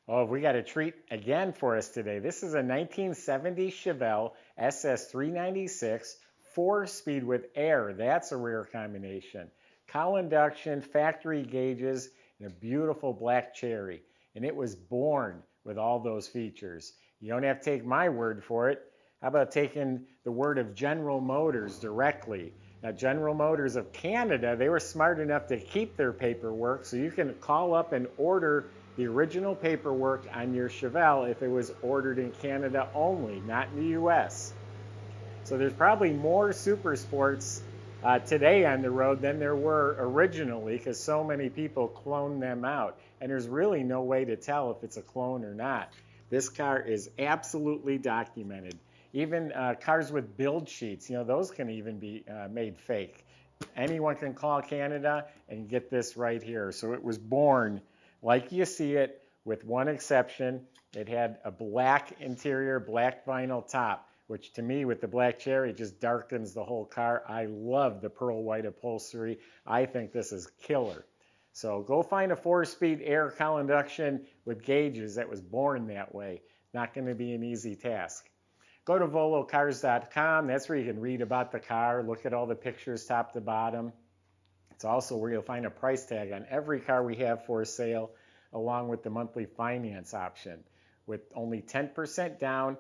Oh, we got a treat again for us today. This is a 1970 Chevelle SS396, 4-speed with air. That's a rare combination. Cowl induction, factory gauges, and a beautiful black cherry. And it was born with all those features. You don't have to take my word for it. How about taking the word of General Motors directly? Now, General Motors of Canada, they were smart enough to keep their paperwork, so you can call up and order the original paperwork on your Chevelle if it was ordered in Canada only, not in the US. So there's probably more super sports today on the road than there were originally, because so many people clone them out. And there's really no way to tell if it's a clone or not. This car is absolutely documented. Even cars with build sheets, those can even be made fake. Anyone can call Canada and get this right here. So it was born like you see it, with one exception. It had a black interior, black vinyl top, which to me, with the black cherry, just darkens the whole car. I love the pearl white upholstery. I think this is killer. So go find a 4-speed air cowl induction with gauges that was born that way. Not going to be an easy task. Go to volocars.com. That's where you can read about the car, look at all the pictures top to bottom. It's also where you'll find a price tag on every car we have for sale, along with the monthly finance option. With only 10% down,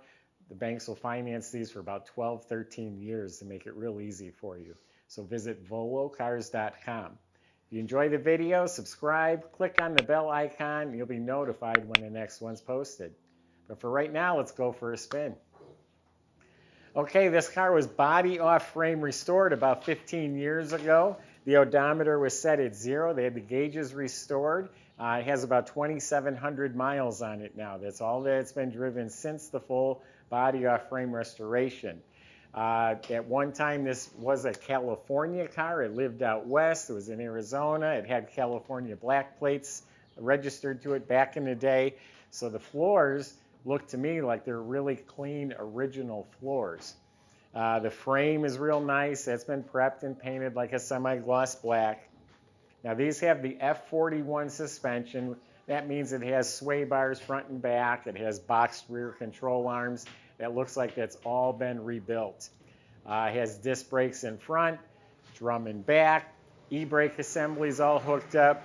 the banks will finance these for about 12, 13 years to make it real easy for you. So visit volocars.com. If you enjoy the video, subscribe, click on the bell icon, and you'll be notified when the next one's posted. But for right now, let's go for a spin. Okay, this car was body off frame restored about 15 years ago. The odometer was set at 0. They had the gauges restored. It has about 2,700 miles on it now. That's all that it's been driven since the full body off frame restoration. At one time, this was a California car. It lived out west. It was in Arizona. It had California black plates registered to it back in the day. So the floors look to me like they're really clean, original floors. The frame is real nice. That's been prepped and painted like a semi-gloss black. Now these have the F41 suspension. That means it has sway bars front and back. It has boxed rear control arms. That looks like that's all been rebuilt. It has disc brakes in front, drum in back, e-brake assemblies all hooked up.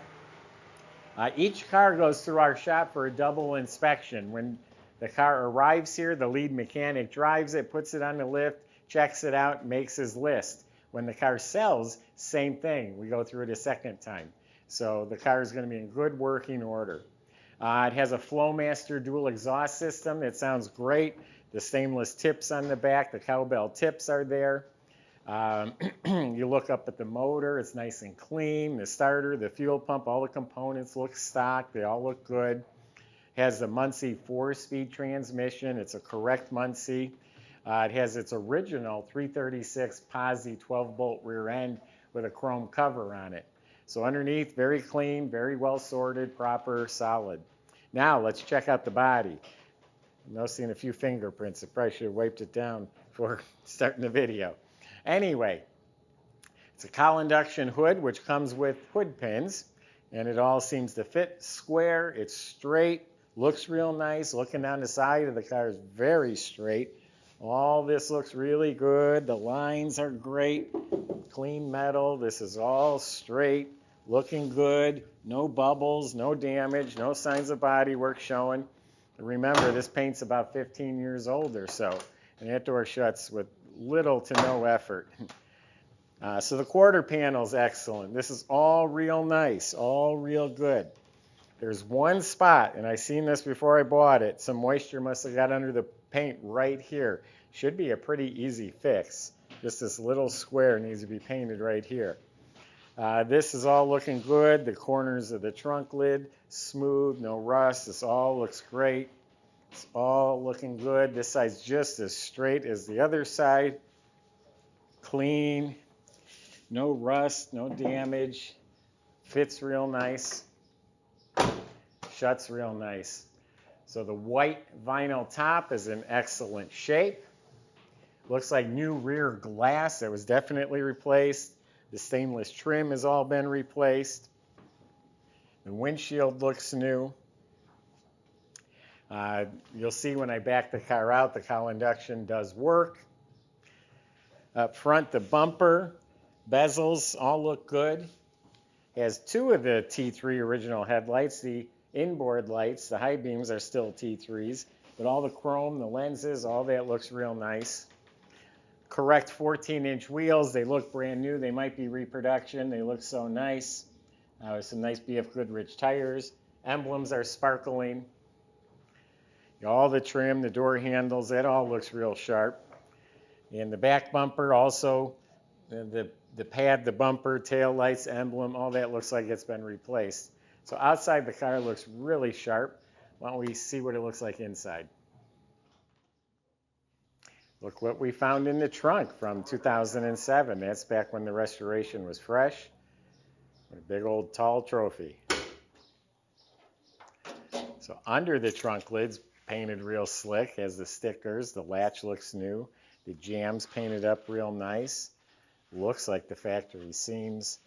Each car goes through our shop for a double inspection. When the car arrives here, the lead mechanic drives it, puts it on the lift, checks it out, makes his list. When the car sells, same thing. We go through it a second time. So the car is going to be in good working order. It has a Flowmaster dual exhaust system. It sounds great. The stainless tips on the back, the cowbell tips are there. You look up at the motor, it's nice and clean. The starter, the fuel pump, all the components look stock. They all look good. Has the Muncie 4-speed transmission. It's a correct Muncie. It has its original 336 Posi 12-bolt rear end with a chrome cover on it. So underneath, very clean, very well sorted, proper, solid. Now let's check out the body. I'm noticing a few fingerprints. I probably should have wiped it down before starting the video. Anyway, it's a cowl induction hood, which comes with hood pins, and it all seems to fit square. It's straight. Looks real nice. Looking down the side of the car is very straight. All this looks really good. The lines are great. Clean metal. This is all straight. Looking good. No bubbles, no damage, no signs of body work showing. Remember, this paint's about 15 years old or so, and that door shuts with little to no effort. So the quarter panel's excellent. This is all real nice, all real good. There's one spot, and I seen this before I bought it. Some moisture must have got under the paint right here. Should be a pretty easy fix. Just this little square needs to be painted right here. This is all looking good. The corners of the trunk lid, smooth, no rust. This all looks great. It's all looking good. This side's just as straight as the other side. Clean, no rust, no damage. Fits real nice. Shuts real nice. So the white vinyl top is in excellent shape. Looks like new rear glass that was definitely replaced. The stainless trim has all been replaced. The windshield looks new. You'll see when I back the car out, the cowl induction does work. Up front, the bumper, bezels all look good. Has two of the T3 original headlights. The inboard lights, the high beams are still T3s, but all the chrome, the lenses, all that looks real nice. Correct 14-inch wheels. They look brand new. They might be reproduction. They look so nice. With some nice BF Goodrich tires. Emblems are sparkling. All the trim, the door handles, that all looks real sharp. And the back bumper also, the pad, the bumper, tail lights, emblem, all that looks like it's been replaced. So outside the car looks really sharp. Why don't we see what it looks like inside? Look what we found in the trunk from 2007. That's back when the restoration was fresh. A big old tall trophy. So under the trunk lid's painted real slick, has the stickers, the latch looks new, the jambs painted up real nice. Looks like the factory seams.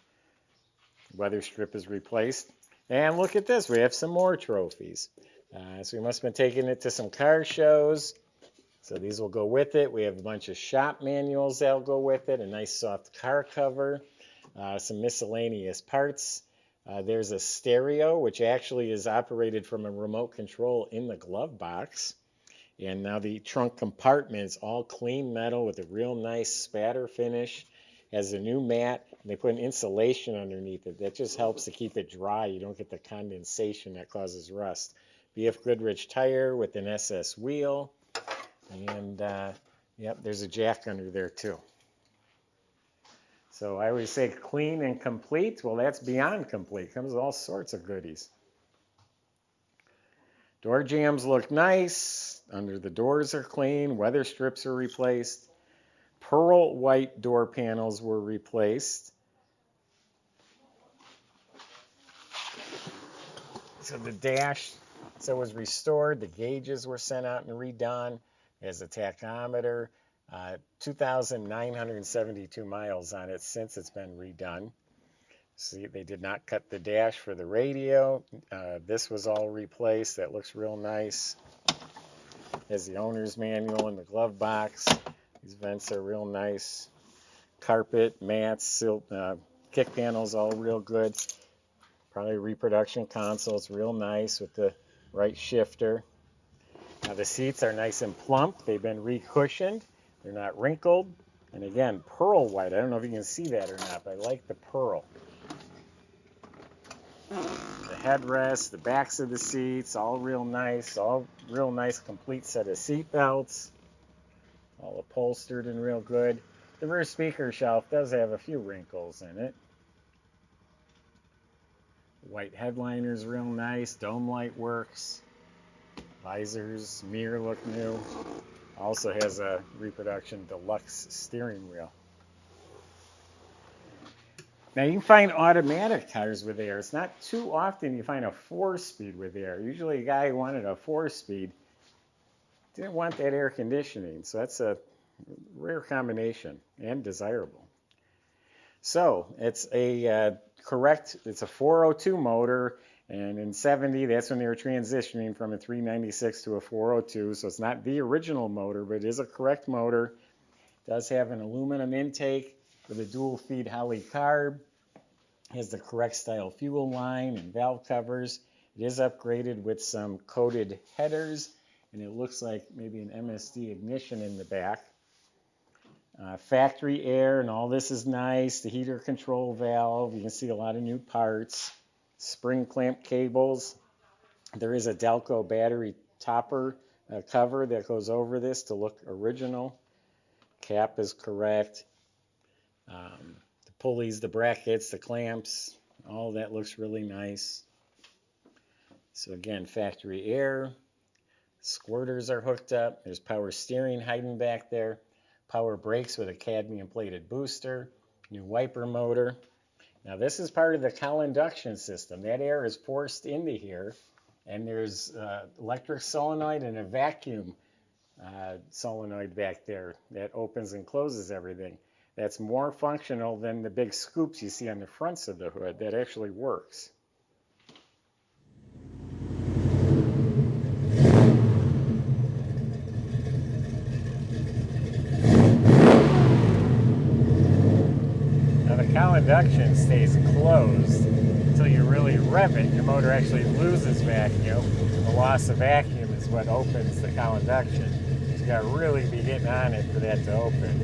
Weather strip is replaced. And look at this, we have some more trophies. So we must have been taking it to some car shows. So these will go with it. We have a bunch of shop manuals that'll go with it, a nice soft car cover, some miscellaneous parts. There's a stereo, which actually is operated from a remote control in the glove box. And now the trunk compartment's all clean metal with a real nice spatter finish. Has a new mat. And they put an insulation underneath it. That just helps to keep it dry. You don't get the condensation that causes rust. BF Goodrich tire with an SS wheel. And yep, there's a jack under there too. So I always say clean and complete. Well, that's beyond complete. Comes with all sorts of goodies. Door jambs look nice. Under the doors are clean. Weather strips are replaced. Pearl white door panels were replaced. So the dash was restored. The gauges were sent out and redone. There's a tachometer. 2,972 miles on it since it's been redone. See, they did not cut the dash for the radio. This was all replaced. That looks real nice. There's the owner's manual in the glove box. These vents are real nice. Carpet, mats, silt, kick panels, all real good. Probably reproduction console. It's real nice with the right shifter. Now the seats are nice and plump. They've been recushioned. They're not wrinkled. And again, pearl white. I don't know if you can see that or not, but I like the pearl. The headrest, the backs of the seats, all real nice complete set of seat belts. All upholstered and real good. The rear speaker shelf does have a few wrinkles in it. White headliners real nice. Dome light works. Visors, mirror look new. Also has a reproduction deluxe steering wheel. Now you can find automatic cars with air. It's not too often you find a 4-speed with air. Usually a guy who wanted a 4-speed didn't want that air conditioning. So that's a rare combination and desirable. So it's a it's a 402 motor. And in 70, that's when they were transitioning from a 396 to a 402. So it's not the original motor, but it is a correct motor. It does have an aluminum intake with a dual feed Holley carb. It has the correct style fuel line and valve covers. It is upgraded with some coated headers. And it looks like maybe an MSD ignition in the back. Factory air, and all this is nice. The heater control valve. You can see a lot of new parts. Spring clamp cables. There is a Delco battery topper cover that goes over this to look original. Cap is correct. The pulleys, the brackets, the clamps, all that looks really nice. So again, factory air. Squirters are hooked up. There's power steering hiding back there. Power brakes with a cadmium plated booster. New wiper motor. Now this is part of the cowl induction system. That air is forced into here, and there's electric solenoid and a vacuum solenoid back there that opens and closes everything. That's more functional than the big scoops you see on the fronts of the hood. That actually works. induction stays closed until you really rev it. Your motor actually loses vacuum. The loss of vacuum is what opens the cowl induction. So you got to really be getting on it for that to open.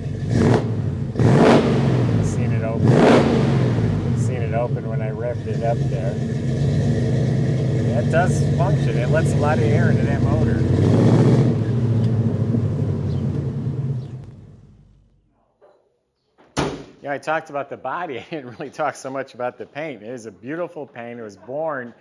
Seen it open when I revved it up there. That does function. It lets a lot of air into that motor. Yeah, I talked about the body. I didn't really talk so much about the paint. It is a beautiful paint. It was born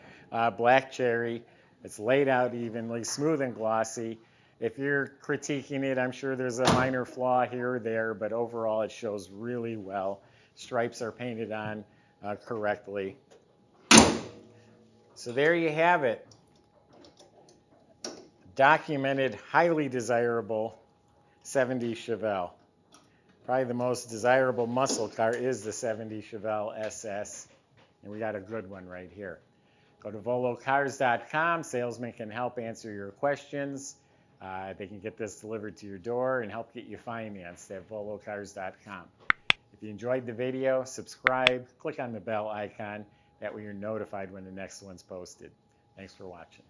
black cherry. It's laid out evenly, smooth and glossy. If you're critiquing it, I'm sure there's a minor flaw here or there, but overall it shows really well. Stripes are painted on correctly. So there you have it. Documented, highly desirable 70 Chevelle. Probably the most desirable muscle car is the 70 Chevelle SS, and we got a good one right here. Go to volocars.com. Salesmen can help answer your questions. They can get this delivered to your door and help get you financed at volocars.com. If you enjoyed the video, subscribe, click on the bell icon. That way you're notified when the next one's posted. Thanks for watching.